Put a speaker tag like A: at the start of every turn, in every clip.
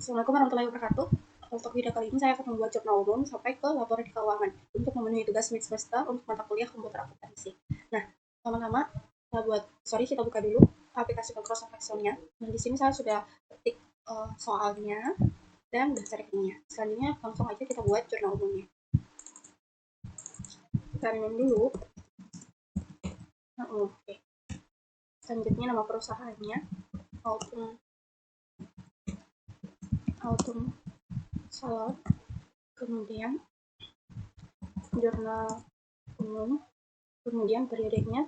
A: Assalamualaikum warahmatullahi wabarakatuh. Untuk video kali ini saya akan membuat jurnal umum sampai ke laporan keuangan untuk memenuhi tugas mid semester untuk mata kuliah komputer akuntansi. Nah, pertama-tama kita buka dulu aplikasi Microsoft Excel-nya. Nah, di sini saya sudah ketik soalnya dan daftar rekeningnya. Selanjutnya langsung aja kita buat jurnal umumnya. Kita rename dulu. Nah, oke. Selanjutnya nama perusahaannya Autumn Salon, kemudian jurnal umum, kemudian periodenya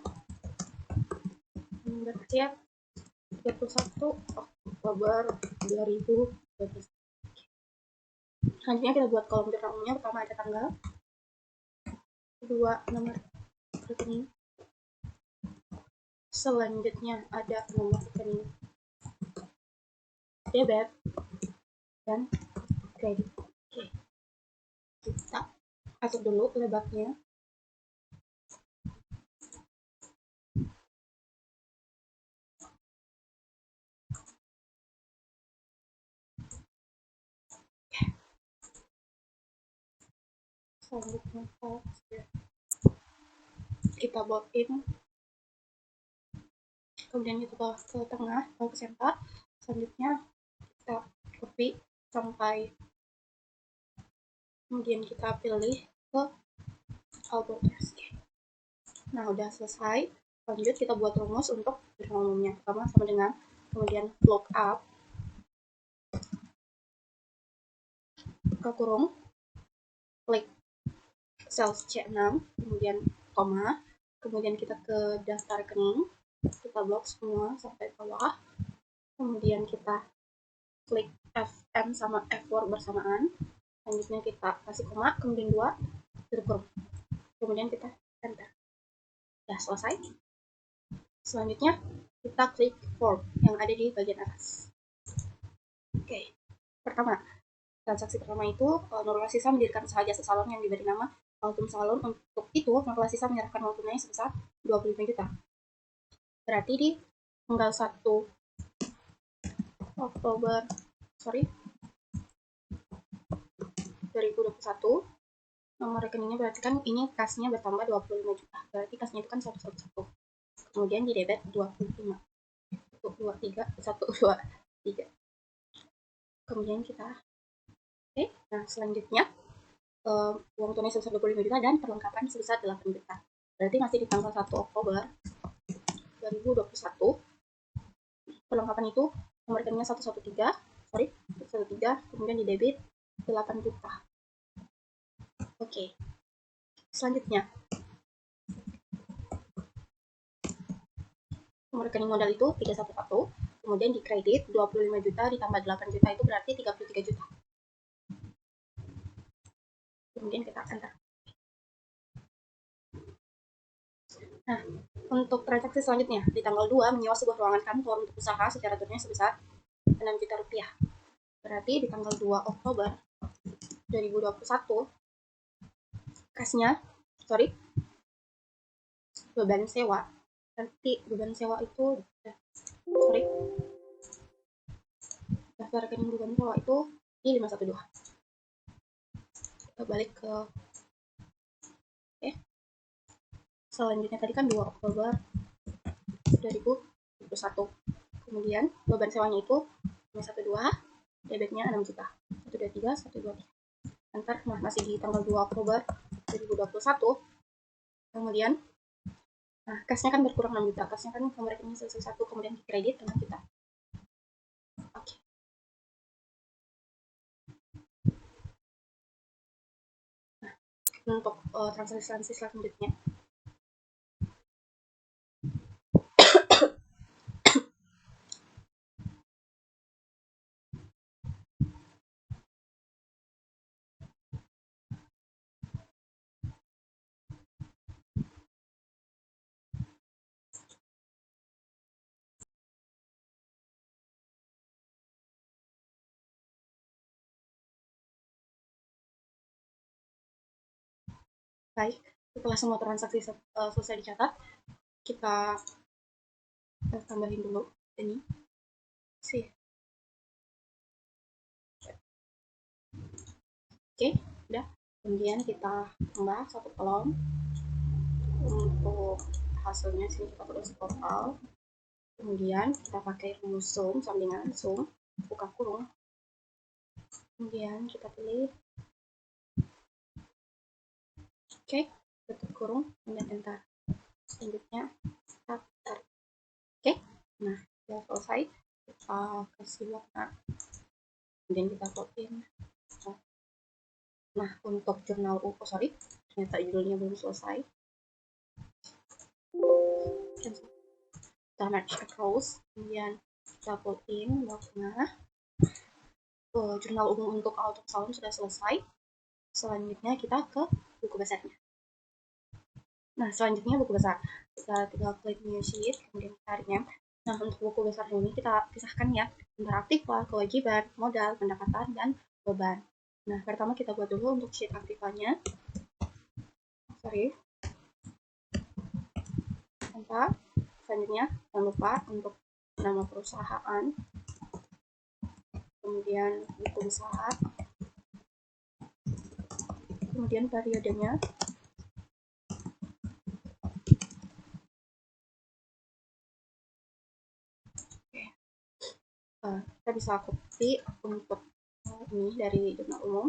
A: berarti 31 Oktober 2020. Selanjutnya kita buat kolom jurnal umumnya. Pertama ada tanggal, kedua nomor rekening, selanjutnya ada nomor rekening debit dan kredit. Oke, kita atur dulu lebarnya. Selanjutnya kita bawa in, kemudian kita bawa ke tengah, bawa ke center. Selanjutnya kita copy sampai, kemudian kita pilih ke output. Nah, udah selesai. Lanjut kita buat rumus untuk jurnal umumnya. Pertama sama dengan, kemudian lookup buka kurung, klik sales C6, kemudian koma, kemudian kita ke daftar rekening, kita blok semua sampai bawah, kemudian kita klik F6 sama F4 bersamaan, selanjutnya kita kasih koma, kemudian 2, tutup kurung, kemudian kita enter. Ya, selesai. Selanjutnya kita klik form yang ada di bagian atas. Oke, pertama transaksi pertama itu Nurul Sisa mendirikan usaha jasa salon yang diberi nama Autumn Salon. Untuk itu Nurul Sisa menyerahkan uang tunai sebesar 25 juta. Berarti di tanggal 1 Oktober 2021 nomor rekeningnya berarti kan ini kasnya bertambah 25 juta. Berarti kasnya itu kan 111. Kemudian di debit 25. 123 123. Kemudian kita nah selanjutnya uang tunai sebesar 25 juta dan perlengkapan sebesar 8 juta. Berarti masih di tanggal 1 Oktober 2021. Perlengkapan itu nomor rekeningnya 113, kemudian di debit 8 juta. Oke. Selanjutnya nomor rekening modal itu 311, kemudian di kredit 25 juta ditambah 8 juta itu berarti 33 juta. Kemudian kita enter. Nah, untuk transaksi selanjutnya di tanggal 2 menyewa sebuah ruangan kantor untuk usaha secara tunai sebesar 6 juta rupiah. Berarti di tanggal 2 Oktober 2021 kasnya beban sewa. Nanti beban sewa itu daftar rekening beban sewa itu di 512. Kita balik ke selanjutnya tadi kan 2 Oktober 2021. Kemudian beban sewanya itu 512, debitnya 6 juta. 123, 123. Enter. Nah, masih di tanggal 2 Oktober 2021. Kemudian nah, kasnya kan berkurang 6 juta. Kasnya kan nomor rekening selesai 1, kemudian di kredit 6 juta. Oke. Nah, untuk transaksi selanjutnya baik, setelah semua transaksi selesai dicatat, kita tambahin dulu ini sih Oke, udah. Kemudian kita tambah satu kolom untuk hasilnya. Sini kita tulis total. Kemudian kita pakai rumus sum, sambungan sum, buka kurung. Kemudian kita pilih oke, tutup kurung, kemudian enter. Selanjutnya kita tarik. Oke, nah sudah selesai. Kita kasih warna, kemudian kita plotin. Nah, untuk jurnal sorry, ternyata judulnya belum selesai. Kita match across, kemudian kita plotin warna. Jurnal umum untuk ultrasound sudah selesai. Selanjutnya kita ke buku besarnya. Nah, selanjutnya buku besar. Kita tinggal klik new sheet, kemudian tariknya. Nah, untuk buku besar ini kita pisahkan ya, interaktif, kewajiban, modal, pendapatan, dan beban. Nah, pertama kita buat dulu untuk sheet aktifannya. Sorry. Tanpa. Selanjutnya, jangan lupa untuk nama perusahaan, kemudian buku besar, kemudian periodenya. Kita bisa copy untuk ini dari jurnal umum,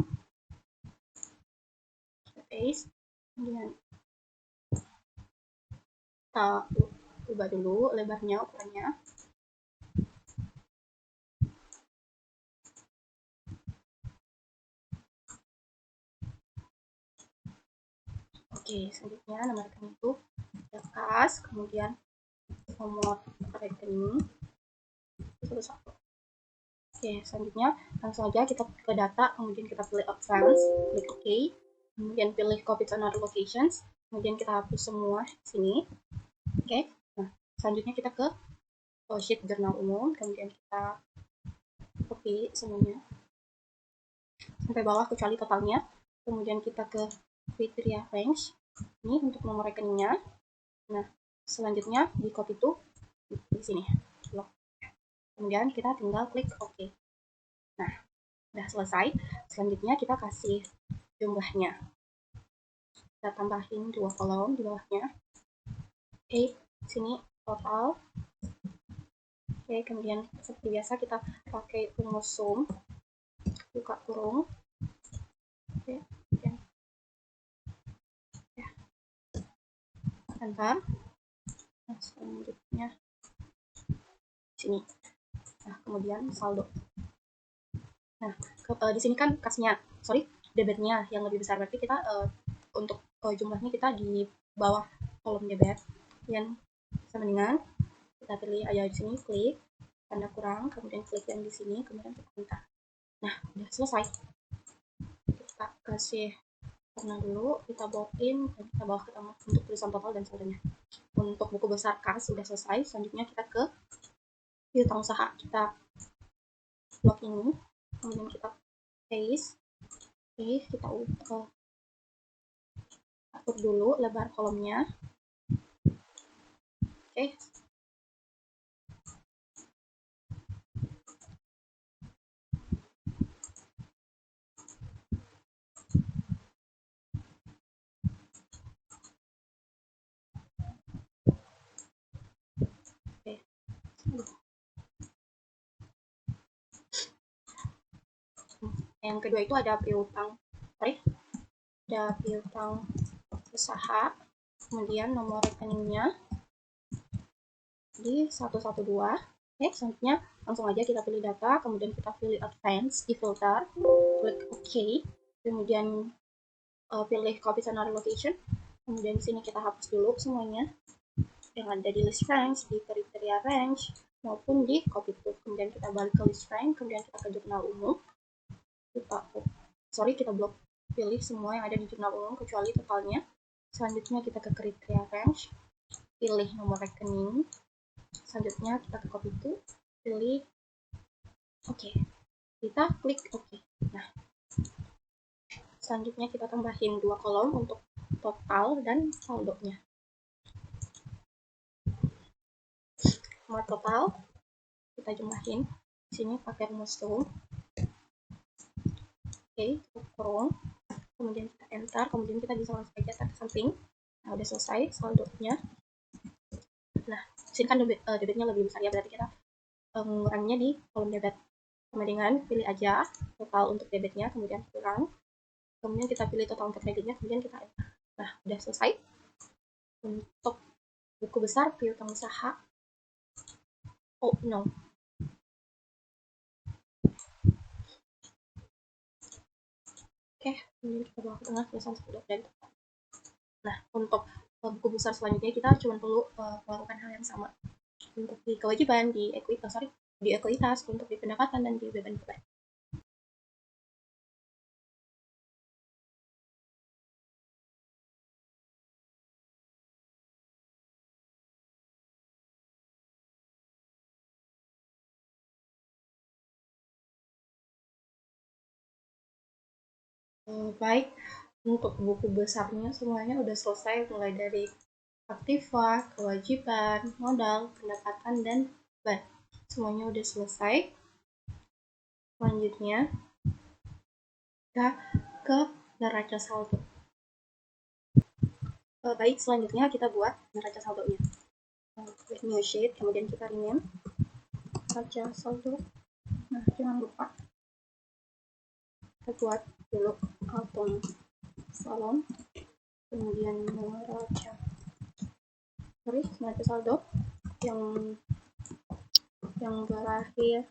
A: kita paste, kemudian kita ubah dulu lebarnya, ukurannya. Oke, selanjutnya nomor rekening itu kas, kemudian nomor rekening itu satu. Oke, selanjutnya langsung aja kita ke data, kemudian kita pilih advance, klik OK, kemudian pilih copy to another locations, kemudian kita hapus semua sini. Oke, nah selanjutnya kita ke sheet jurnal umum, kemudian kita copy semuanya sampai bawah kecuali totalnya, kemudian kita ke kriteria range, ini untuk nomor rekeningnya. Nah, selanjutnya di copy itu di sini, kemudian kita tinggal klik OK. Nah, udah selesai. Selanjutnya kita kasih jumlahnya. Kita tambahin 2 kolom di bawahnya. Oke, sini total. Oke, kemudian seperti biasa kita pakai rumus sum, buka kurung. Oke, ya. Enter. Nah, selanjutnya sini. Nah, kemudian saldo. Nah, di sini kan kasnya, sorry, debitnya yang lebih besar, berarti kita untuk jumlahnya kita di bawah kolom debit. Kemudian sama dengan kita pilih aja di sini, klik tanda kurang, kemudian klik yang di sini, kemudian kita enter. Nah, udah selesai. Kita kasih warna dulu, kita boldin, dan kita bawa ke tengah untuk tulisan total dan saldonya. Untuk buku besar kas sudah selesai. Selanjutnya kita ke piutang usaha. Kita blok ini, kemudian kita paste. Oke, kita atur dulu lebar kolomnya. Oke. Oke. Yang kedua itu ada piutang, ada piutang usaha, kemudian nomor rekeningnya di 112. Oke, selanjutnya langsung aja kita pilih data, kemudian kita pilih advance di filter, klik OK, kemudian pilih copy to another location, kemudian di sini kita hapus dulu semuanya yang ada di list range, di kriteria range, maupun di copy to. Kemudian kita balik ke list range, kemudian kita ke jurnal umum, kita blok, pilih semua yang ada di jurnal umum kecuali totalnya. Selanjutnya kita ke kriteria range, pilih nomor rekening, selanjutnya kita ke copy to, pilih OK, kita klik OK. Nah, selanjutnya kita tambahin 2 kolom untuk total dan saldonya. Nomor total kita jumlahin di sini pakai rumus sum. Oke, kita kurung, kemudian kita enter, kemudian kita bisa langsung aja ke samping. Nah, udah selesai saldonya. Nah, sini kan debitnya lebih besar ya, berarti kita menguranginya di kolom debit. Sama dengan pilih aja total untuk debitnya, kemudian kurang, kemudian kita pilih total untuk kreditnya, kemudian kita enter. Nah, udah selesai. Untuk buku besar piutang usaha, oh no, oke, kemudian kita bawa ke tengah tulisan sudah dan nah untuk buku besar selanjutnya kita cuma perlu melakukan hal yang sama untuk di kewajiban, di ekuitas, di ekuitas, untuk di pendapatan dan di beban-beban. Baik, untuk buku besarnya semuanya udah selesai, mulai dari aktiva, kewajiban, modal, pendapatan, dan beban. Semuanya udah selesai. Selanjutnya kita ke neraca saldo. Baik, selanjutnya kita buat neraca saldonya. Klik new sheet, kemudian kita rename neraca saldo. Nah, jangan lupa kita buat dulu akun salon, kemudian neraca saldo yang berakhir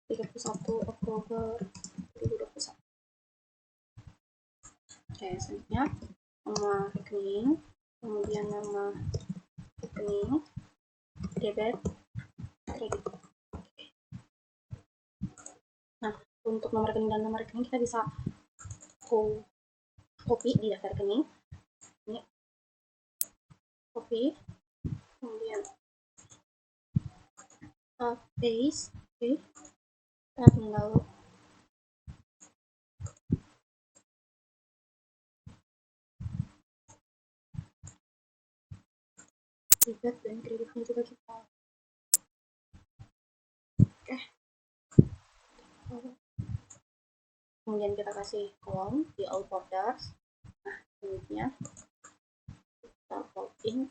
A: 31 Oktober 2021. Oke, selanjutnya nama rekening, kemudian nama rekening, debit, kredit. Nah, untuk nomor rekening dan nama rekening kita bisa copy di daftar rekening. Ini copy, kemudian paste. Oke, kita tinggal debit dan kreditnya juga kita. Oke, kemudian kita kasih kolom di all folders. Nah, selanjutnya kita login,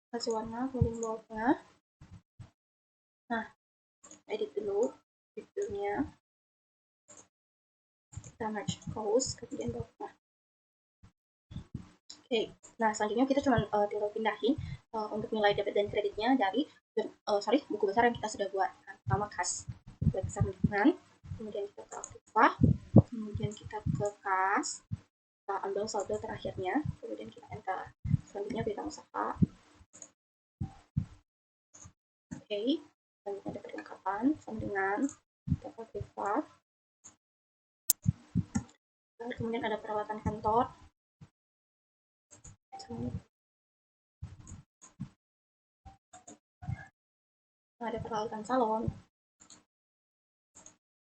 A: kasih warna, kemudian bawah tengah. Nah, edit dulu fiturnya, kita merge rows, kemudian bawah tengah. Oke, nah selanjutnya kita cuma tinggal pindahin untuk nilai debit dan kreditnya dari buku besar yang kita sudah buat. Nah, pertama kas, klik dengan, kemudian kita ke aktiva, kemudian kita ke kas, kita ambil saldo terakhirnya, kemudian kita enter. Selanjutnya piutang usaha. Oke, selanjutnya ada perlengkapan sama dengan kita aktiva. Kemudian ada peralatan kantor. Ada peralatan salon.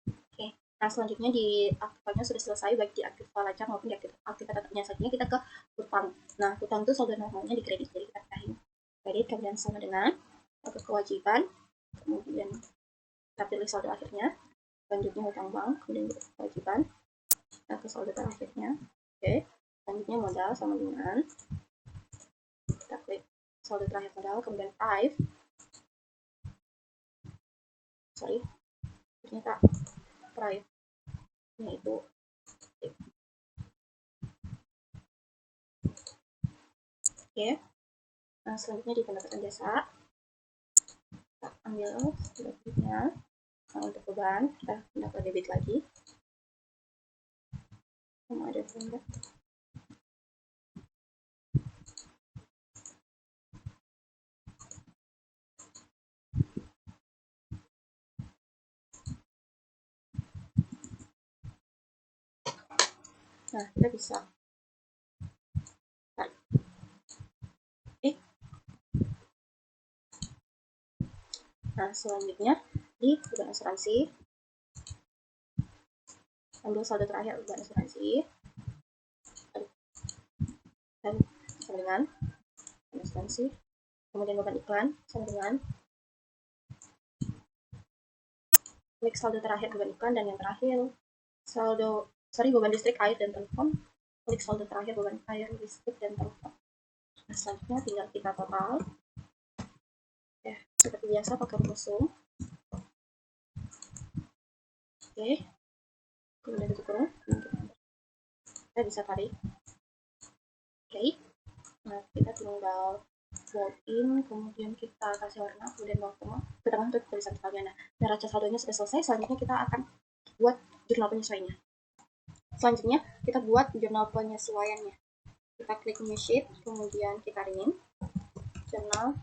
A: Oke, nah selanjutnya di aktifanya sudah selesai, baik di aktiva lancar maupun di aktiva tetapnya. Selanjutnya kita ke hutang. Nah, hutang itu saldo normalnya di kredit, jadi kita pitahin kredit, kemudian sama dengan ke kewajiban, kemudian kita pilih saldo akhirnya, selanjutnya hutang bank, kemudian kita kewajiban, kita ke saldo terakhirnya. Oke, selanjutnya modal sama dengan, kita klik saldo terakhir modal, kemudian ternyata price nya itu oke. Nah, selanjutnya di pendapatan jasa kita ambil debitnya. Nah, untuk beban kita pindah debit lagi sama ada enggak. Nah, kita bisa nah selanjutnya di beban asuransi, ambil saldo terakhir beban asuransi dan sama dengan asuransi, kemudian beban iklan sama dengan klik saldo terakhir beban iklan, dan yang terakhir beban listrik, air, dan telepon. Klik saldo terakhir beban air, listrik, dan telepon. Nah, selanjutnya tinggal kita total. Ya, seperti biasa pakai rumus sum. Oke, kemudian tutup kurung, kita bisa tarik. Oke, nah kita tinggal bold in, kemudian kita kasih warna, kemudian bawa ke tengah untuk tulisan kalian. Nah, neraca saldonya sudah selesai. Selanjutnya kita akan buat jurnal penyesuaiannya. Kita buat jurnal penyesuaiannya. Kita klik new sheet, kemudian kita rename jurnal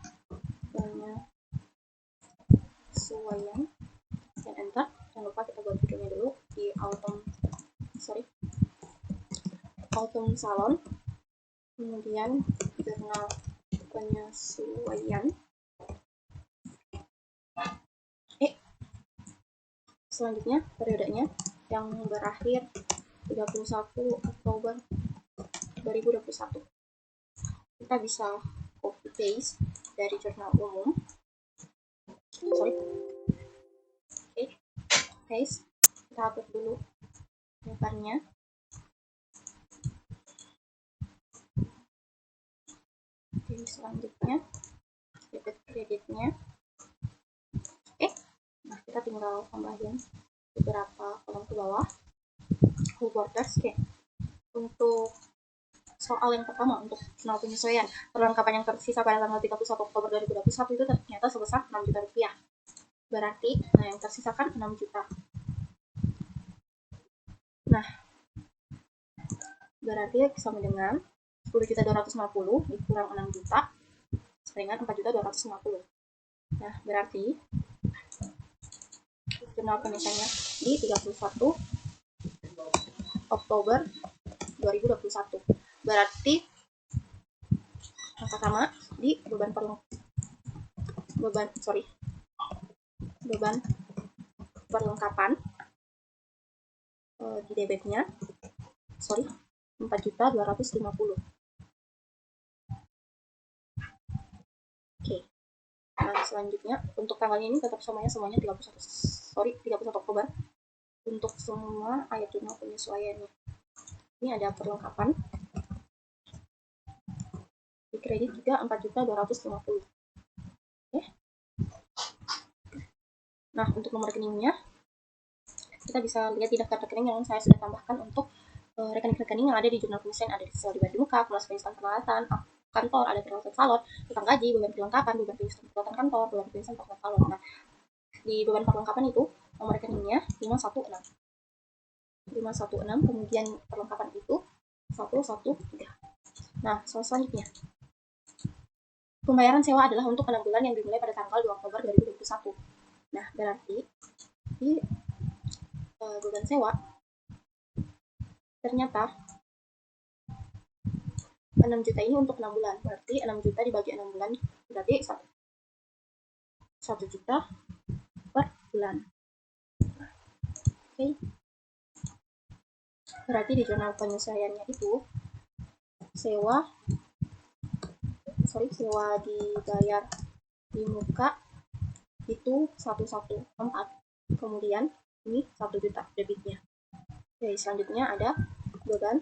A: penyesuaian, dan enter. Jangan lupa kita buat judulnya dulu di autumn salon, kemudian jurnal penyesuaian. Selanjutnya periodenya yang berakhir 31 Oktober 2021. Kita bisa copy paste dari jurnal umum. Paste. Kita hapus dulu lebarnya. Oke, selanjutnya debit kreditnya. Nah, kita tinggal tambahin beberapa kolom ke bawah. Whole quarters. Untuk soal yang pertama, untuk jurnal penyesuaian, perlengkapan yang tersisa pada tanggal 31 Oktober 2021 itu ternyata sebesar 6 juta rupiah. Berarti, yang tersisakan 6 juta. Nah, berarti sama dengan 10.250 dikurang 6 juta, sama dengan 4.250. Nah, berarti jurnal penyesuaiannya di 31 Oktober 2021. Berarti angka sama di beban perlengkapan di debitnya 4.250. Oke. Nah, selanjutnya untuk tanggalnya ini tetap semuanya 31 Oktober untuk semua ayat jurnal penyesuaiannya. Ini ada perlengkapan di kredit juga 4.250. Oke. Nah, untuk nomor rekeningnya kita bisa lihat di daftar rekening yang saya sudah tambahkan untuk rekening-rekening yang ada di jurnal penyesuaian. Ada di sel di Bandung Muka, kelas penyimpanan peralatan kantor, ada peralatan salon, utang gaji, beban perlengkapan, beban penyimpanan peralatan kantor, beban penyimpanan peralatan salon. Nah, di beban perlengkapan itu nomor rekeningnya 516, kemudian perlengkapan itu 113. Nah, selanjutnya pembayaran sewa adalah untuk 6 bulan yang dimulai pada tanggal 2 Oktober 2021. Nah, berarti di beban sewa ternyata 6 juta ini untuk 6 bulan. Berarti 6 juta dibagi 6 bulan berarti 1 juta per bulan. Oke. Berarti di jurnal penyesuaiannya itu sewa dibayar di muka itu 114. Kemudian ini 1 juta debitnya. Oke, selanjutnya ada beban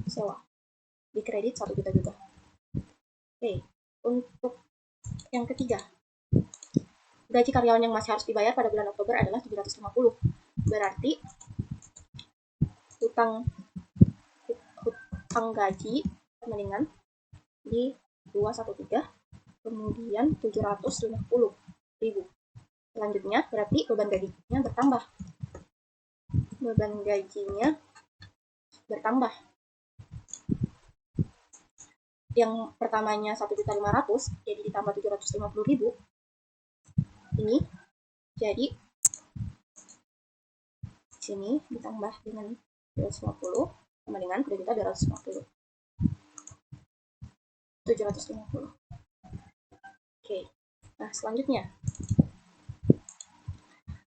A: sewa di kredit 1 juta juga. Oke, untuk yang ketiga, gaji karyawan yang masih harus dibayar pada bulan Oktober adalah 750. Berarti utang gaji mendingan di 213, kemudian 750.000. Selanjutnya berarti beban gajinya bertambah. Yang pertamanya 1.500.000 jadi ditambah 750.000. Ini jadi sini ditambah dengan 250 sama dengan 2.250. 750. Oke. Nah, selanjutnya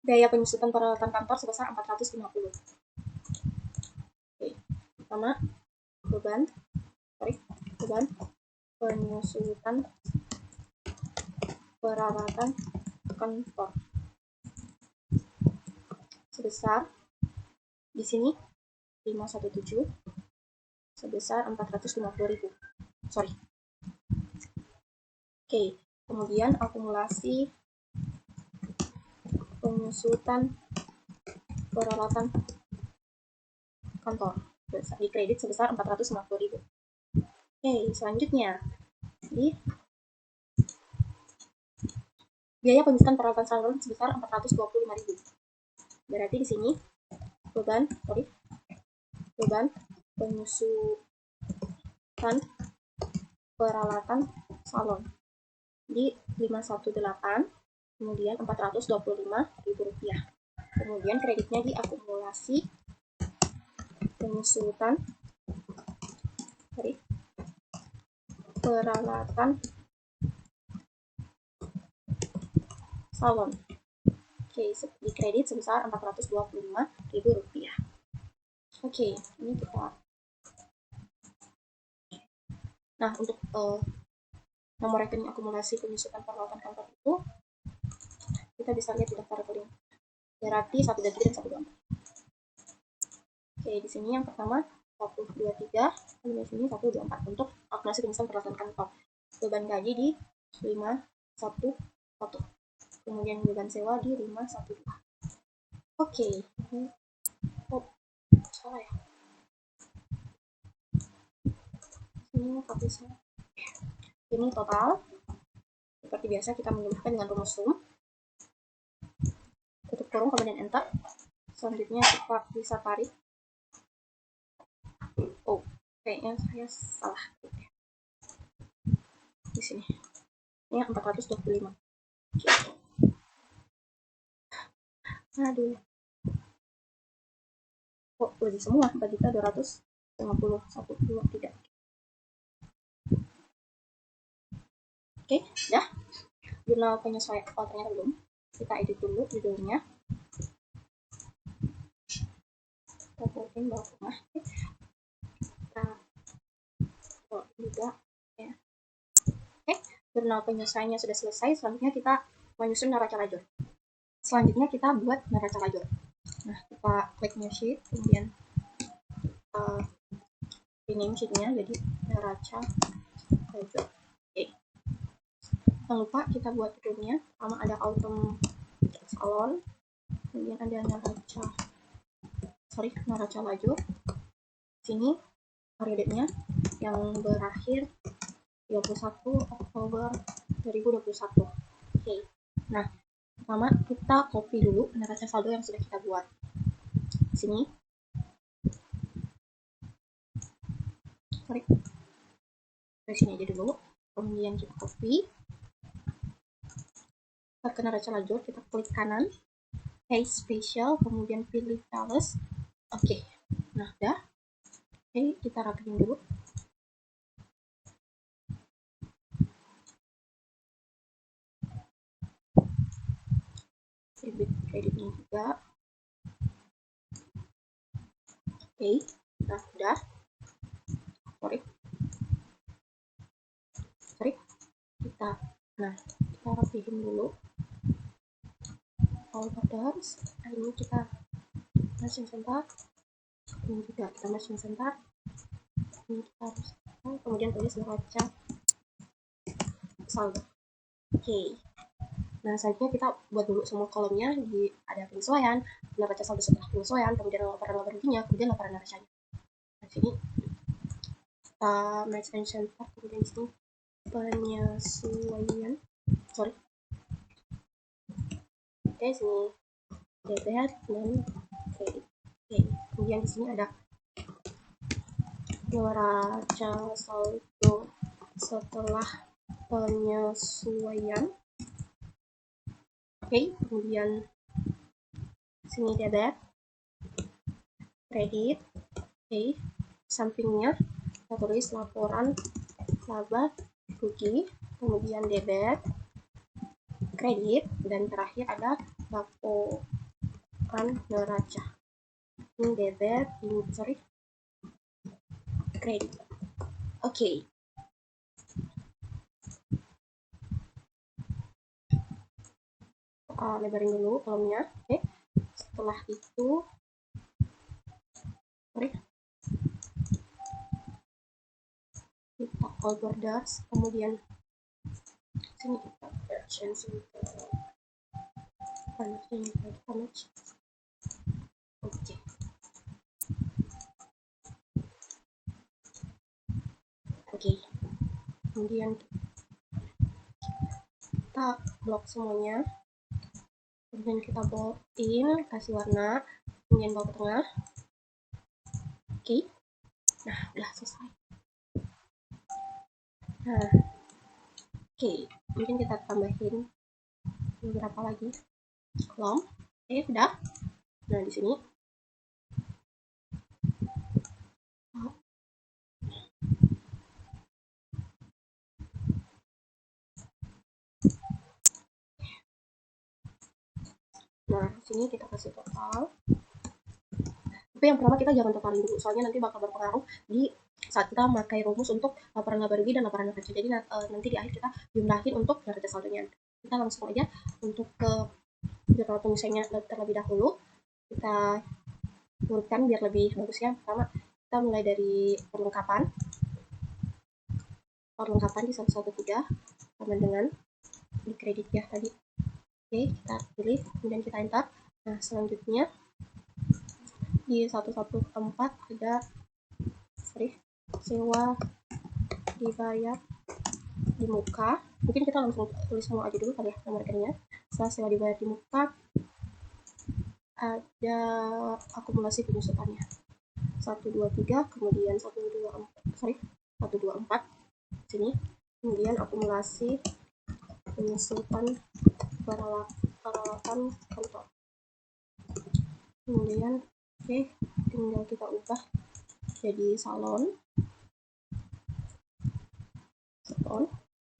A: biaya penyusutan peralatan kantor sebesar 450. Oke. Pertama, beban penyusutan peralatan kantor sebesar di sini 517 sebesar 450.000. Sorry. Oke, kemudian akumulasi penyusutan peralatan kantor di kredit sebesar 450.000. Oke, selanjutnya di biaya penyusutan peralatan salon sebesar 425.000. Berarti di sini beban penyusutan peralatan salon di 518, kemudian 425.000 rupiah. Kemudian kreditnya diakumulasi penyusutan peralatan salon. Oke, di kredit sebesar 425.000 rupiah. Oke, ini kita. Nah, untuk nomor rekening akumulasi penyusutan peralatan kantor itu kita bisa lihat di daftar rekening. Berarti 123 dan 124. Oke, di sini yang pertama 123, dan di sini 124 untuk akumulasi penyusutan peralatan kantor. Beban gaji di 511. Kemudian beban sewa di 512. Oke. Oh, salah ya. Ini fokusnya. Ini total. Seperti biasa kita menjumlahkan dengan rumus sum. Tutup kurung kemudian enter. Selanjutnya kita bisa tarik. Oh, kayaknya saya salah. Di sini. Ini 425. Aduh. Kok lebih semua? 4.251.23. Oke, dah. Jurnal penyesuaian. Oh, ternyata belum. Kita edit dulu judulnya. Kita bikin bawah tengah. Kita juga. Ya. Oke, jurnal penyesuaiannya sudah selesai. Selanjutnya kita menyusun neraca lajur. Selanjutnya kita buat neraca lajur. Nah, kita klik new sheet, kemudian rename sheetnya jadi neraca lajur. Oke. Jangan lupa kita buat judulnya. Pertama ada autumn salon, kemudian ada neraca lajur. Sini periodenya yang berakhir 21 Oktober 2021. Oke. Nah, pertama kita copy dulu neraca saldo yang sudah kita buat. Di sini. Dari sini aja dulu. Kemudian kita copy. Kita ke neraca lajur, kita klik kanan. Paste spesial, kemudian pilih tales. Oke. Nah, udah. Oke, kita rapiin dulu. Kreditnya juga. Oke, nah udah. Sorry. Kita rapiin dulu. All orders. Ini kita masukin center. Ini juga kita masukin center. Ini kita harus kemudian tulis neraca saldo. Oke. Nah, selanjutnya kita buat dulu semua kolomnya. Ada penyesuaian, neraca saldo setelah penyesuaian, kemudian laporan laba ruginya, kemudian laporan neracanya. Nah, sini kita match and center, kemudian sini penyesuaian. Sorry. Oke, sini debit dan kredit. Oke, kemudian di sini ada neraca saldo setelah penyesuaian. Oke, kemudian sini debit, kredit. Oke, sampingnya kita tulis laporan laba rugi, kemudian debit, kredit, dan terakhir ada laporan neraca. Ini debit, ini kredit. Oke. kita lebarin dulu kolomnya. Oke, setelah itu kita all borders, kemudian sini kita change oke, kemudian kita blok semuanya, kemudian kita bawa in, kasih warna, kemudian bawa ke tengah. Oke, nah udah selesai. Nah, oke, mungkin kita tambahin beberapa lagi kolom. Oke, udah. Nah, di sini nah, sini kita kasih total. Tapi yang pertama kita jangan totalin dulu, soalnya nanti bakal berpengaruh di saat kita memakai rumus untuk laporan laba rugi dan laporan neraca. Jadi nanti di akhir kita jumlahin untuk neraca saldonya. Kita langsung aja untuk ke jurnal penyelesaiannya terlebih dahulu. Kita urutkan biar lebih bagus ya. Pertama kita mulai dari perlengkapan. Perlengkapan di 113 sama dengan di kredit ya tadi. Oke, kita pilih, kemudian kita enter. Nah, selanjutnya di 114 ada sewa dibayar di muka. Mungkin kita langsung tulis semua aja dulu kali ya nomor rekeningnya. Setelah sewa dibayar di muka ada akumulasi penyusutannya 123, kemudian 124 sini, kemudian akumulasi penyusutan peralatan kantor. Kemudian oke, tinggal kita ubah jadi salon.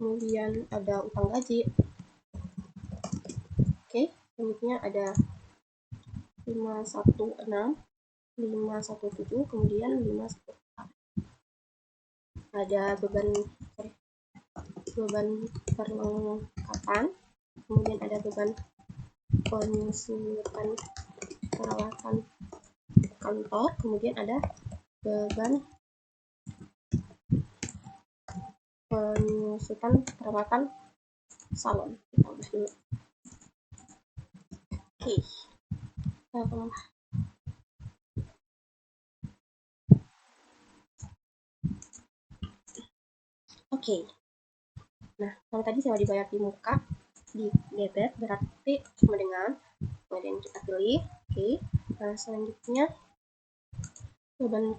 A: Kemudian ada utang gaji. Oke, selanjutnya ada 516, 517, kemudian 514. Ada beban perlengkapan, kemudian ada beban penyusutan peralatan kantor, kemudian ada beban penyusutan peralatan salon. Kita ubah dulu. Oke, oke. Nah, kalau tadi sewa dibayar di muka di debit berarti sama dengan, kemudian kita pilih. Oke, nah selanjutnya beban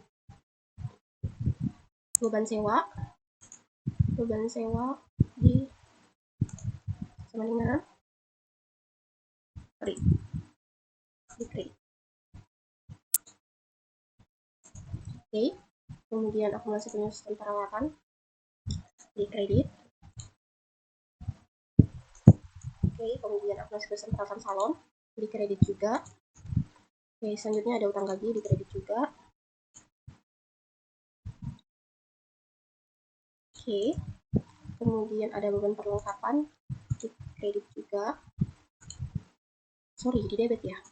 A: sewa di sama dengan di kredit. Oke, kemudian akumulasi penyusutan peralatan di kredit. Oke, kemudian akumulasi penyusutan peralatan salon di kredit juga. Oke, selanjutnya ada utang gaji di kredit juga. Oke, kemudian ada beban perlengkapan di kredit juga. Sorry, di debit ya.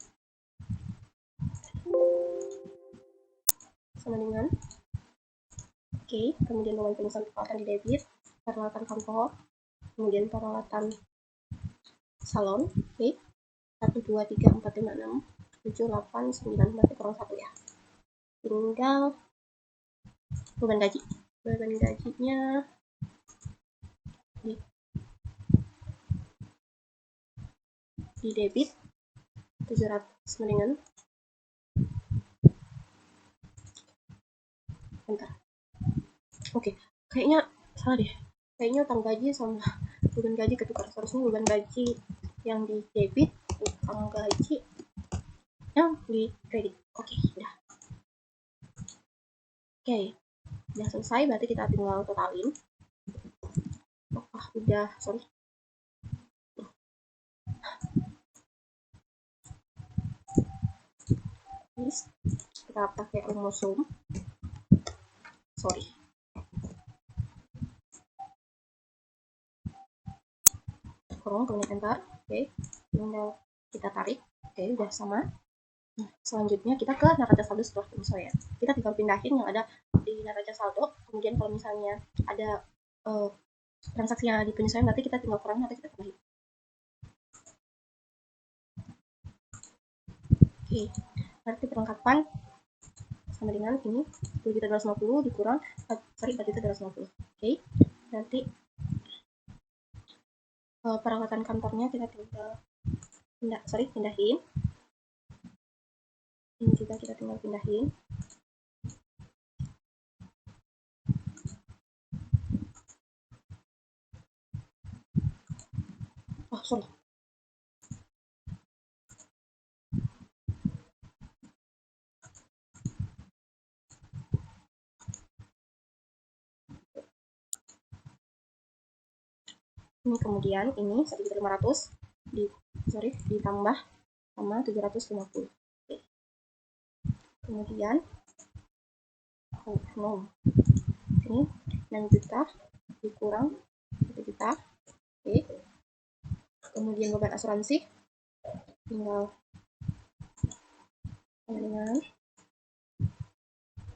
A: Sama dengan oke, kemudian beban penyusutan peralatan di debit, peralatan kantor, kemudian peralatan salon. Oke, 1, 2, 3, 4, 5, 6, 7, 8, 9, berarti kurang 1 ya. Tinggal beban gaji. Beban gajinya di debit 700 sama dengan enter. Oke, kayaknya salah deh. Kayaknya utang gaji sama beban gaji ketukar. Seharusnya beban gaji yang di debit, utang gaji yang di kredit. Oke, udah. Oke, udah selesai. Berarti kita tinggal totalin. Udah, sorry. Kita pakai rumus sum. Sorry. Kurung, kemudian enter. Oke, tinggal kita tarik. Oke, udah sama. Nah, selanjutnya kita ke neraca saldo setelah penyesuaian. Kita tinggal pindahin yang ada di neraca saldo. Kemudian kalau misalnya ada transaksinya di penyesuaian, berarti kita tinggal kurangin atau kita tambahin. Oke, berarti perlengkapan sama dengan ini 10.250 dikurang 4.250. Oke, nanti peralatan kantornya kita tinggal pindahin. Ini juga kita tinggal pindahin. Oh, sorry. Ini kemudian ini 1.500 ditambah sama 750. Oke. Kemudian ini 6 juta dikurang 1 juta. Oke. Kemudian beban asuransi tinggal sama dengan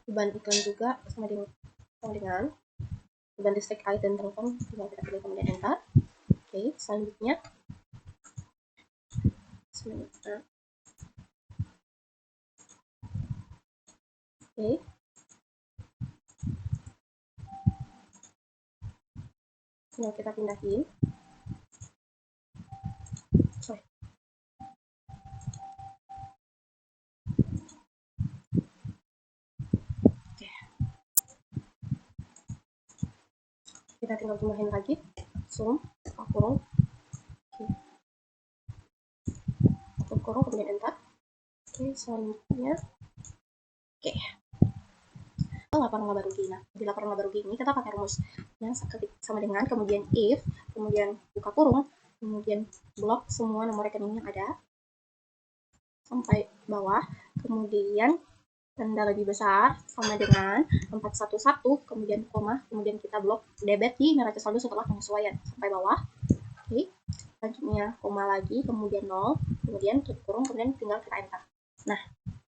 A: beban iklan juga sama dengan beban listrik, air, dan telepon, tinggal kita pilih kemudian enter. Oke, selanjutnya oke, tinggal kita pindahin. Sorry. Oke. Kita tinggal tambahin lagi, sum, kurung, kurung, kemudian enter. Oke, selanjutnya oke, laporan laba rugi. Nah, di laporan laba rugi ini kita pakai rumus yang sama dengan kemudian if, kemudian buka kurung, kemudian blok semua nomor rekening yang ada sampai bawah, kemudian tanda lebih besar sama dengan 411, kemudian koma, kemudian kita blok debit di neraca saldo setelah penyesuaian sampai bawah. Oke, selanjutnya koma lagi, kemudian 0, kemudian tutup kurung, kemudian tinggal kita enter. Nah,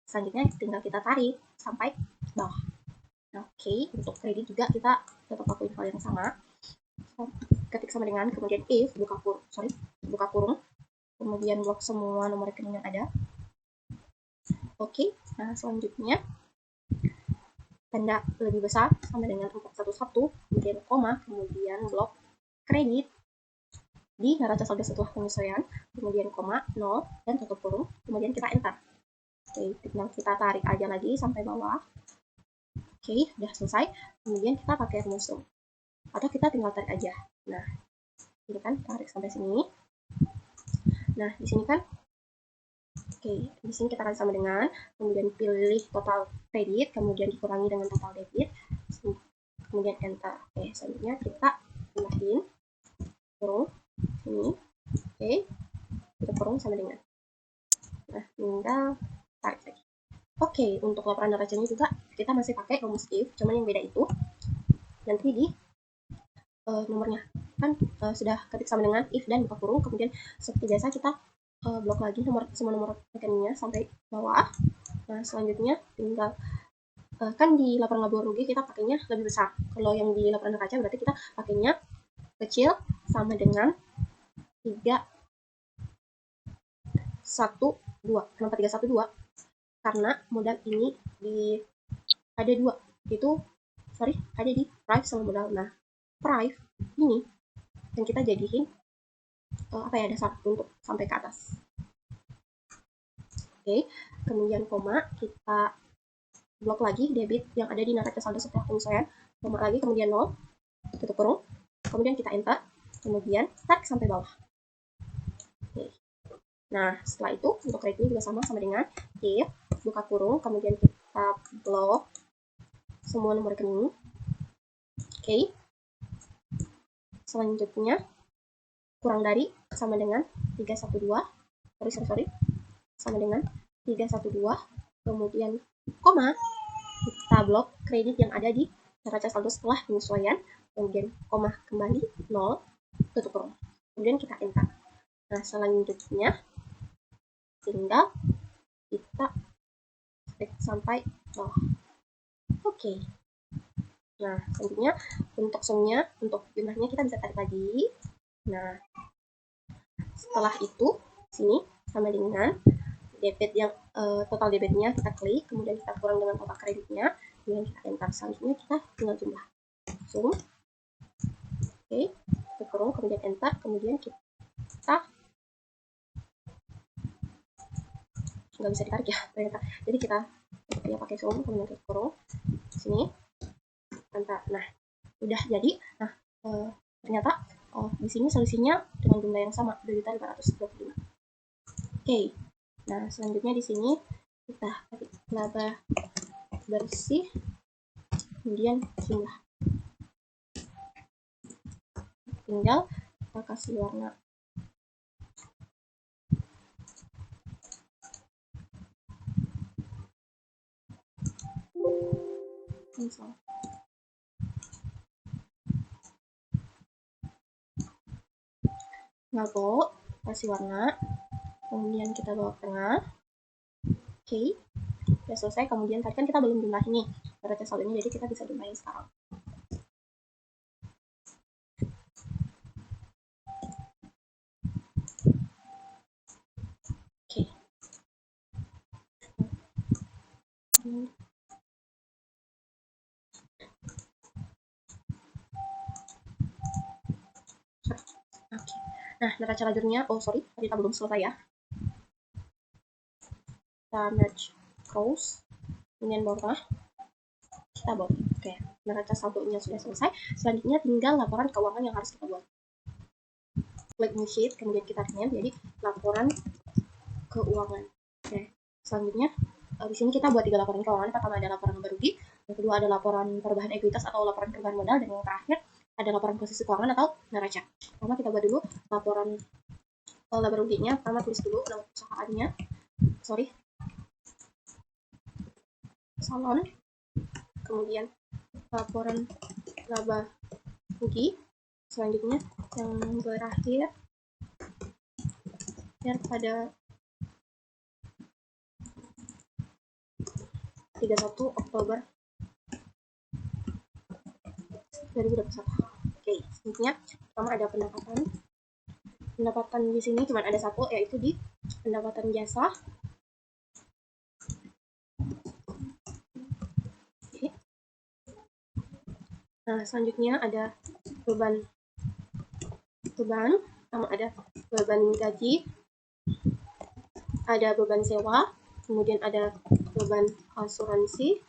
A: selanjutnya tinggal kita tarik sampai bawah. Nah, oke, untuk kredit juga kita tetap lakuin hal yang sama. Ketik sama dengan kemudian if, buka kurung, kemudian blok semua nomor rekening yang ada. Oke, nah selanjutnya tanda lebih besar sama dengan 411, kemudian koma, kemudian blok kredit di neraca saldo setelah penyesuaian, kemudian koma, 0, dan tutup kurung, kemudian kita enter. Oke, tinggal kita tarik aja lagi sampai bawah. Oke, udah selesai. Kemudian kita pakai rumus sum. Atau kita tinggal tarik aja. Nah, ini kan tarik sampai sini. Nah, di sini kan oke, di sini kita akan sama dengan kemudian pilih total kredit, kemudian dikurangi dengan total debit, kemudian enter. Oke, selanjutnya kita pindahin kurung ini. Oke, kita kurung sama dengan. Nah, tinggal tarik lagi. Oke, untuk laporan neracanya juga kita masih pakai rumus if, cuman yang beda itu nanti di nomornya kan sudah ketik sama dengan if dan buka kurung, kemudian seperti biasa kita blok lagi semua nomor rekeningnya sampai bawah. Nah, selanjutnya tinggal kan di laporan laba rugi kita pakainya lebih besar. Kalau yang di laporan neraca berarti kita pakainya kecil sama dengan 312. Kenapa 312? Karena modal ini ada dua, itu ada di price sama modal. Nah, price ini yang kita jadiin dasar untuk sampai ke atas. Oke, kemudian koma, kita blok lagi debit yang ada di neraca saldo setelah penyesuaian, koma lagi, kemudian 0, tutup kurung, kemudian kita enter, kemudian tarik sampai bawah. Oke. Nah, setelah itu untuk kredit juga sama dengan if, buka kurung, kemudian kita blok semua nomor rekening. Oke. Selanjutnya kurang dari sama dengan 312, sama dengan 312, kemudian koma, kita blok kredit yang ada di neraca saldo setelah penyesuaian, kemudian koma kembali 0, tutup kurung, kemudian kita enter. Nah, selanjutnya tinggal kita klik sampai bawah. Oke. Nah, selanjutnya untuk sumnya, untuk jumlahnya kita bisa tarik lagi. Nah, setelah itu sini sama dengan debit yang total debitnya kita klik, kemudian kita kurang dengan total kreditnya, kemudian kita enter. Selanjutnya kita tinggal jumlah sum. Oke, kita kurung, kemudian enter, kemudian kita nggak bisa ditarik ya ternyata. Jadi kita ya pakai sum, kemudian kita kurung sini enter. Nah, udah jadi. Nah, ternyata di sini solusinya dengan jumlah yang sama, 2.525.000. Oke. Nah, selanjutnya di sini kita tarik laba bersih, kemudian jumlah. Tinggal kita kasih warna misal. Lalu kasih warna, kemudian kita bawa ke tengah. Oke, udah selesai. Kemudian tadi kan kita belum jumlahin nih neraca saldonya, jadi kita bisa jumlahin sekarang. Oke. Oke. Nah, neraca lajurnya, sorry, tadi kita belum selesai ya. Kita merge rows, kemudian bawah tengah, kita bawa. Oke, neraca saldonya sudah selesai. Selanjutnya tinggal laporan keuangan yang harus kita buat. Klik new sheet, kemudian kita rename jadi laporan keuangan. Oke, selanjutnya di sini kita buat 3 laporan keuangan. Pertama ada laporan laba rugi, yang kedua ada laporan perubahan ekuitas atau laporan perubahan modal, dan yang terakhir ada laporan posisi keuangan atau neraca. Pertama kita buat dulu laporan laba ruginya. Pertama tulis dulu nama perusahaannya, salon, kemudian laporan laba rugi, selanjutnya yang berakhir pada 31 Oktober 2021. Oke, selanjutnya pertama ada pendapatan. Pendapatan di sini cuma ada satu, yaitu di pendapatan jasa. Oke. Nah, selanjutnya ada beban. Pertama ada beban gaji, ada beban sewa, kemudian ada beban asuransi,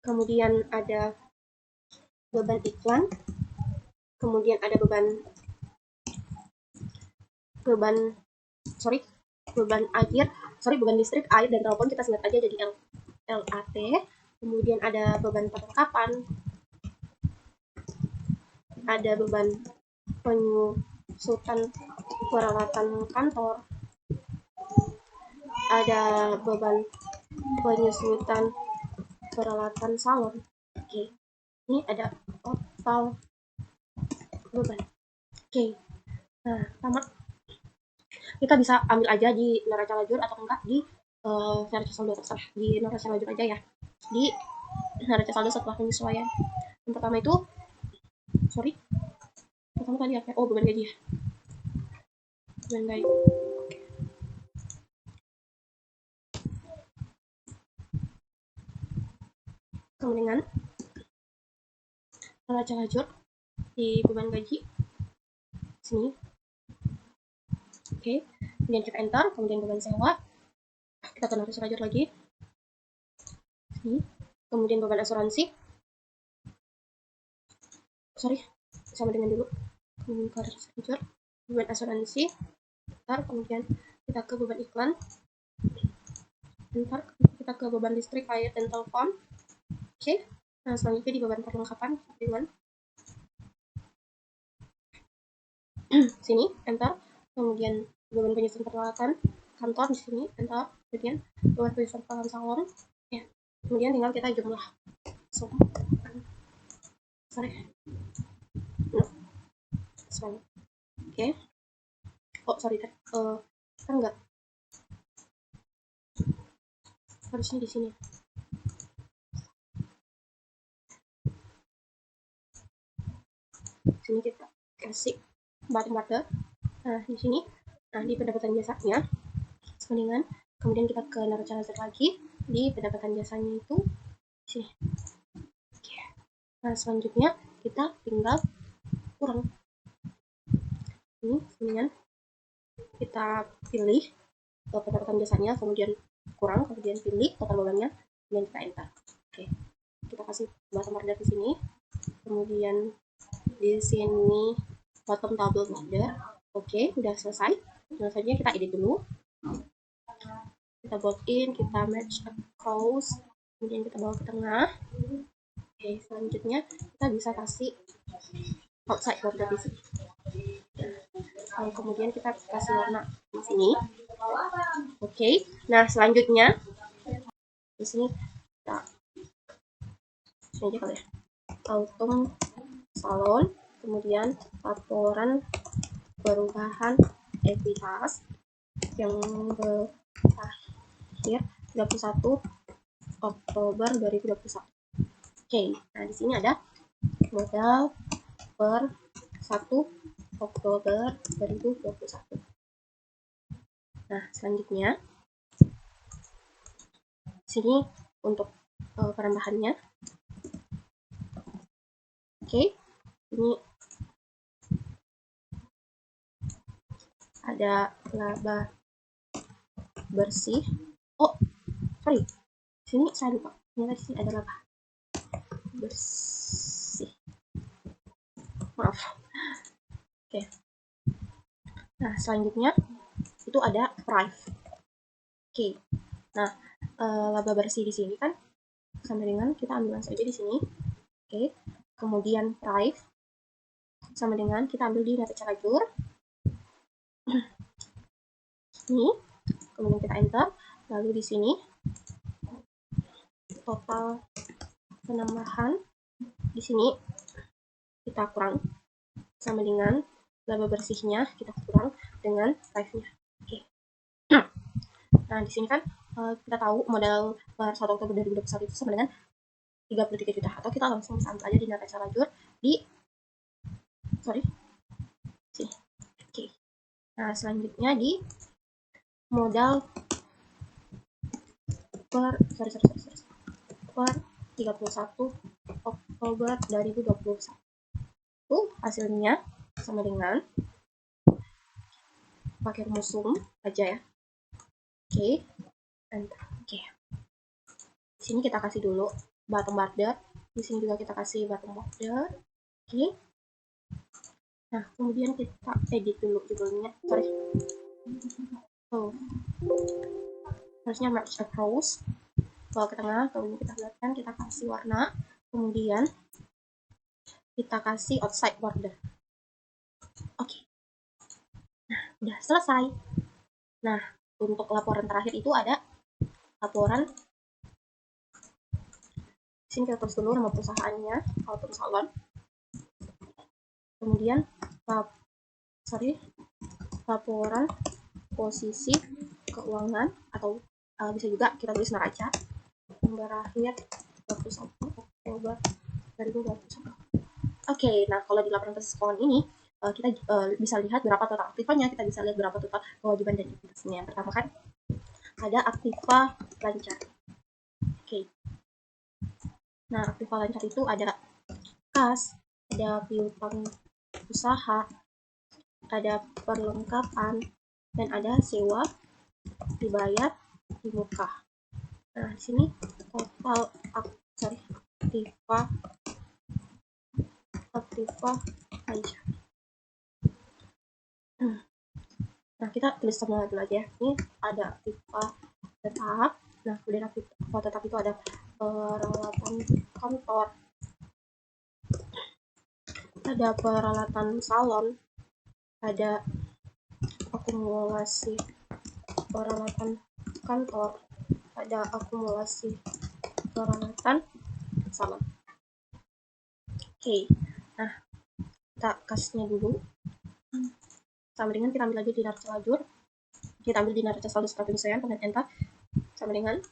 A: kemudian ada beban iklan, kemudian ada beban air, beban listrik, air, dan telepon, kita singkat aja jadi LAT. Kemudian ada beban perlengkapan, ada beban penyusutan peralatan kantor, ada beban penyusutan peralatan salon. Oke, ini ada total beban. Oke, nah pertama kita bisa ambil aja di neraca lajur atau enggak di neraca saldo, terserah. Di neraca lajur aja ya, di neraca saldo setelah penyesuaian. Yang pertama itu pertama tadi apa? Beban gaji ya, beban gaji. Kemudian neraca lajur di beban gaji sini. Oke, kemudian kita enter, kemudian beban sewa, kita ke neraca lajur lagi sini, kemudian beban asuransi, sama dengan dulu, kemudian ke neraca lajur beban asuransi, enter, kemudian kita ke beban iklan, enter, kita ke beban listrik, air, dan telepon. Oke, nah selanjutnya di beban perlengkapan dengan sini, enter, kemudian beban penyusunan peralatan kantor di sini, enter, kemudian beban penyusunan peralatan salon, ya, kemudian tinggal kita jumlah Oke. Okay. Oh sorry, kan enggak, harusnya di sini. Sini kita kasih bottom border. Nah di sini, nah di pendapatan jasanya mendingan, kemudian kita ke neraca laser lagi di pendapatan jasanya itu sini. Oke. Nah selanjutnya kita tinggal kurang ini, kemudian kita pilih pendapatan jasanya, kemudian kurang, kemudian pilih total bebannya, kemudian kita enter. Oke, kita kasih bottom border di sini, kemudian di sini bottom double border. Oke, udah selesai. Selanjutnya kita edit dulu, kita bold in, kita match across, kemudian kita bawa ke tengah. Oke, selanjutnya kita bisa kasih outside border di sini. Kemudian kita kasih warna di sini. Oke, nah selanjutnya di sini kita sini aja kali ya, autumn salon, kemudian laporan perubahan ekuitas yang terakhir 21 Oktober 2021. Oke, nah di sini ada modal per 1 Oktober 2021. Nah, selanjutnya sini untuk penambahannya. Oke, ini ada laba bersih. Oh, sorry, sini saya lupa. Ternyata sini ada laba bersih. Maaf. Oke. Nah, selanjutnya itu ada price. Oke. Nah, laba bersih di sini kan sama dengan kita ambil saja di sini. Oke. Kemudian price sama dengan kita ambil di neraca lajur. Ini, kemudian kita enter, lalu di sini total penambahan di sini kita kurang sama dengan laba bersihnya, kita kurang dengan price-nya. Oke. Nah di sini kan kita tahu modal per 1 Oktober 2021 itu sama dengan 33 juta, atau kita langsung bisa ambil aja di neraca lajur di sini. Oke. Nah selanjutnya di modal per 31 Oktober 2021. Hasilnya sama dengan pakai rumus sum aja ya. Oke. Oke. Di sini kita kasih dulu bottom border. Di sini juga kita kasih bottom border. Oke. Nah, kemudian kita edit dulu judulnya. Sorry. Harusnya match across. Bawa ke tengah, kemudian kita bulatkan, kita kasih warna. Kemudian kita kasih outside border. Oke. Nah, udah selesai. Nah, untuk laporan terakhir itu ada laporan. Sini kita tulis dulu nama perusahaannya, Autumn Salon. Kemudian laporan posisi keuangan, atau bisa juga kita tulis neraca berakhir 21 Oktober 2021. Oke, nah kalau di laporan posisi keuangan ini kita bisa lihat berapa total aktifanya, kita bisa lihat berapa total kewajiban dan ekuitasnya. Yang pertama kan ada aktiva lancar. Oke. Nah, aktiva lancar itu ada kas, ada piutang usaha, ada perlengkapan, dan ada sewa dibayar di muka. Nah, di sini total aktiva lancar. Nah, kita tulis semua dulu aja. Ini ada aktiva tetap. Nah, kemudian aktiva tetap itu ada peralatan kantor, ada peralatan salon, ada akumulasi peralatan kantor, ada akumulasi peralatan salon. Oke. Nah, kita kasihnya dulu. Sama dengan kita ambil lagi di naraca lajur, kita ambil di naraca saldo setelah penyesuaian, kemudian enter, sama dengan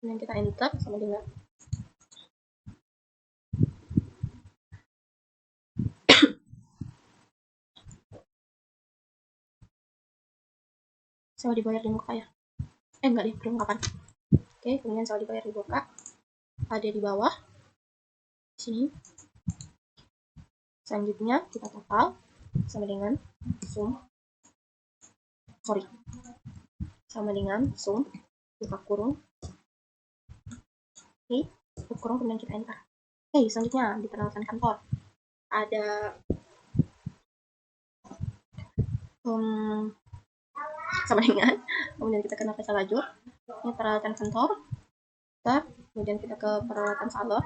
A: kemudian kita enter, sama dengan sewa dibayar di muka ya, enggak deh, belum kapan. Oke, kemudian sewa dibayar di muka ada di bawah sini. Selanjutnya kita total sama dengan sum, sama dengan sum buka kurung, oke, buka kurung, kemudian kita enter. Oke, selanjutnya di peralatan kantor ada sama dengan, kemudian kita ke naraca lajur, ini peralatan kantor, kemudian kita ke peralatan saldo,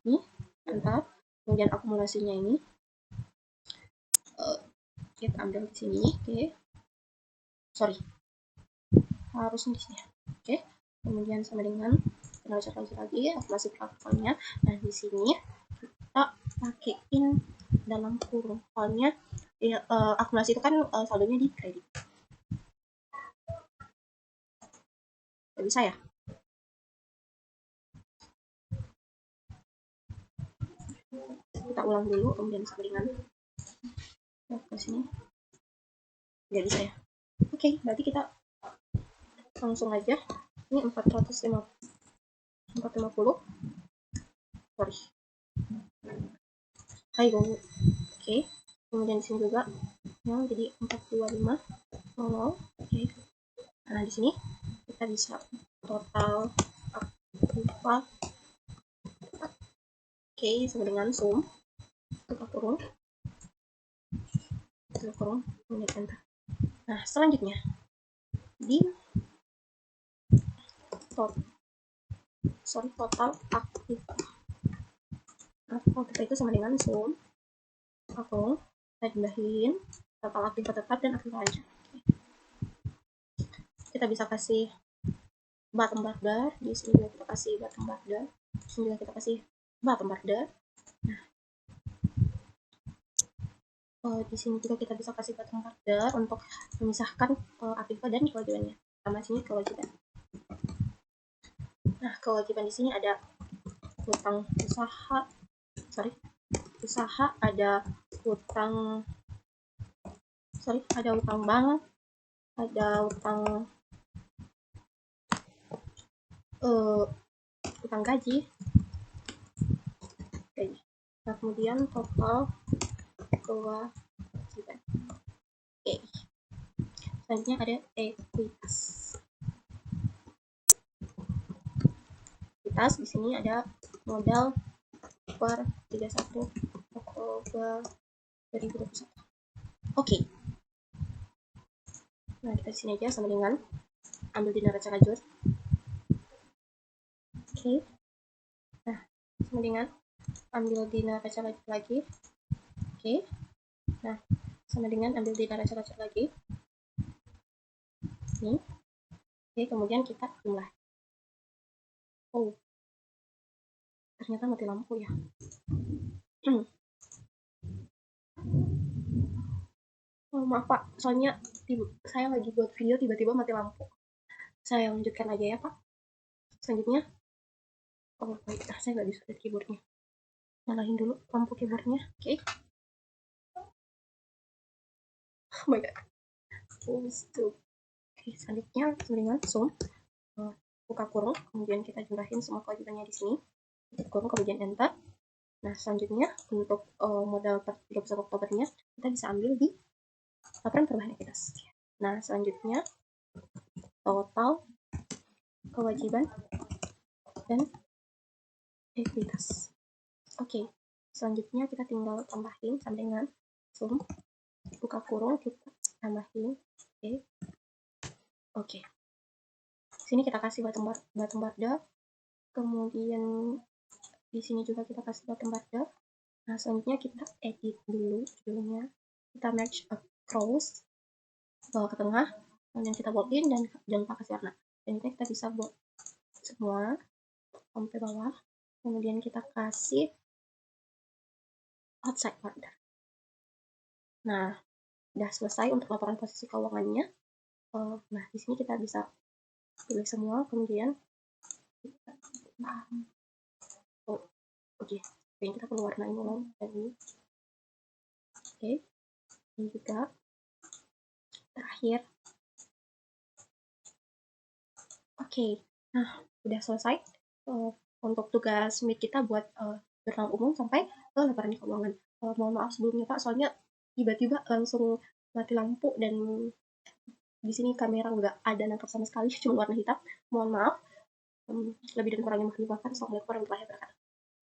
A: ini enter, kemudian akumulasinya ini kita ambil di sini, harusnya di sini, kemudian sama dengan naraca lajur lagi akumulasi pelakuannya. Nah, di sini kita pakaiin dalam kurung, soalnya akumulasi itu kan saldonya di kredit, nggak bisa ya. Kita ulang dulu, kemudian sama dengan ke sini, nggak bisa ya. Oke, berarti kita langsung aja, ini 450, sorry, ayo. Oke, kemudian di sini juga yang jadi 42500. Oke, nah di sini kita bisa total apa, oke, sama dengan sum buka kurung, kemudian enter. Nah, selanjutnya di total aktif, itu sama dengan sum aku kita tambahin total aktif tetap dan aktif aja. Kita bisa kasih bottom border, di sini juga kita kasih bottom border, di sini juga kita kasih bottom border. Nah, di sini juga kita bisa kasih bottom border untuk memisahkan aktiva dan kewajibannya. Sama sini kewajiban. Nah, kewajiban di sini ada hutang usaha, ada hutang bank, ada hutang gaji. Nah, kemudian total kewajiban. Selanjutnya ada ekuitas. Di sini ada modal per 31 Oktober 2021. Oke. Nah, kita di sini aja sama dengan ambil di naraca lajur. Oke. Nah, sama dengan ambil di naraca lajur lagi. Oke. Nah, sama dengan ambil di naraca lajur lagi. Nih. Oke, kemudian kita jumlah. Oh, ternyata mati lampu ya. Oh, maaf Pak, soalnya saya lagi buat video tiba-tiba mati lampu. Saya lanjutkan aja ya Pak. Selanjutnya, oh baik, saya nggak bisa lihat keyboardnya. Nyalain dulu lampu keyboardnya. Oke. Oh my god. Oke, selanjutnya dengan sum buka kurung, kemudian kita jumlahin semua kewajibannya di sini. Buka kurung, kemudian enter. Nah, selanjutnya untuk modal per 31 Oktobernya kita bisa ambil di laporan perubahan ekuitas. Nah, selanjutnya total kewajiban dan ekuitas. Oke, selanjutnya kita tinggal tambahin sama dengan sum buka kurung, kita tambahin. Oke. Sini kita kasih bottom border, kemudian di sini juga kita kasih bottom border. Nah, selanjutnya kita edit dulu judulnya, kita match across, bawa ke tengah, kemudian kita bold in dan jangan lupa kasih warna. Dan kita bisa buat semua sampai bawah. kemudian kita kasih outside order. Nah, udah selesai untuk laporan posisi keuangannya. Nah, di sini kita bisa pilih semua, kemudian oke, kita perlu warna ini loh, dan ini. Oke, ini juga terakhir. Oke, nah udah selesai untuk tugas meet kita buat jurnal umum sampai ke laporan keuangan. Mohon maaf sebelumnya Pak, soalnya tiba-tiba langsung mati lampu dan di sini kamera nggak ada nangkap sama sekali, cuma warna hitam. Mohon maaf, lebih dan kurangnya mohon dimaafkan. Assalamualaikum warahmatullahi wabarakatuh.